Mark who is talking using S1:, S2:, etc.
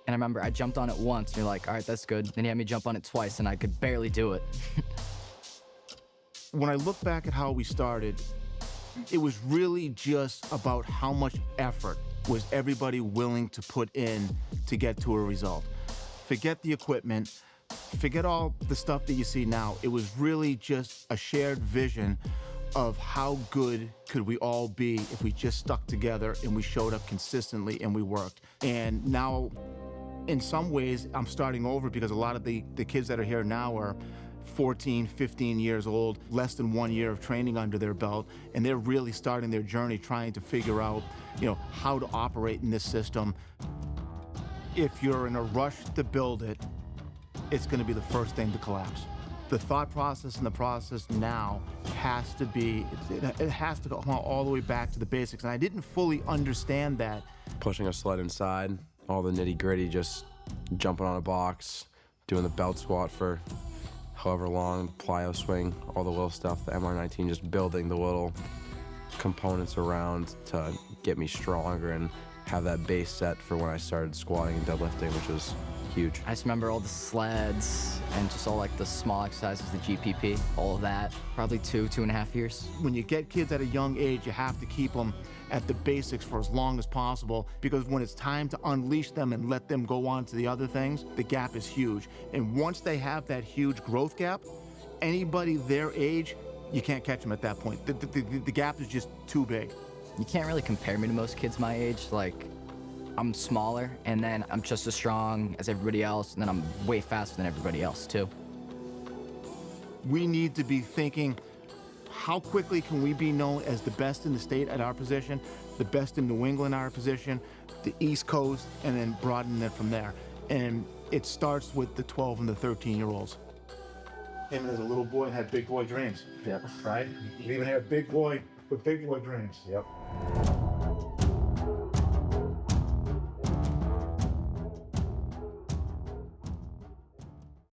S1: And I remember I jumped on it once, and you're like, all right, that's good. Then he had me jump on it twice, and I could barely do it.
S2: When I look back at how we started, it was really just about how much effort was everybody willing to put in to get to a result. Forget the equipment, forget all the stuff that you see now. It was really just a shared vision of how good could we all be if we just stuck together and we showed up consistently and we worked. And now, in some ways, I'm starting over because a lot of the kids that are here now are 14, 15 years old, less than 1 year of training under their belt, and they're really starting their journey trying to figure out, how to operate in this system. If you're in a rush to build it, it's going to be the first thing to collapse. The thought process and the process now has to be, it has to go all the way back to the basics, and I didn't fully understand that.
S3: Pushing a sled inside, all the nitty gritty, just jumping on a box, doing the belt squat for however long, plyo swing, all the little stuff, the MR19, just building the little components around to get me stronger and have that base set for when I started squatting and deadlifting, which was huge.
S1: I just remember all the sleds and just all like the small exercises, the GPP, all of that. Probably 2.5 years.
S2: When you get kids at a young age, you have to keep them at the basics for as long as possible, because when it's time to unleash them and let them go on to the other things, the gap is huge. And once they have that huge growth gap, anybody their age, you can't catch them at that point. The gap is just too big.
S1: You can't really compare me to most kids my age. Like, I'm smaller, and then I'm just as strong as everybody else, and then I'm way faster than everybody else, too.
S2: We need to be thinking, how quickly can we be known as the best in the state at our position, the best in New England our position, the East Coast, and then broaden it from there. And it starts with the 12 and the 13-year-olds. Him as a little boy had big boy dreams.
S4: Yep.
S2: Right? You even had a big boy with big boy dreams.
S4: Yep.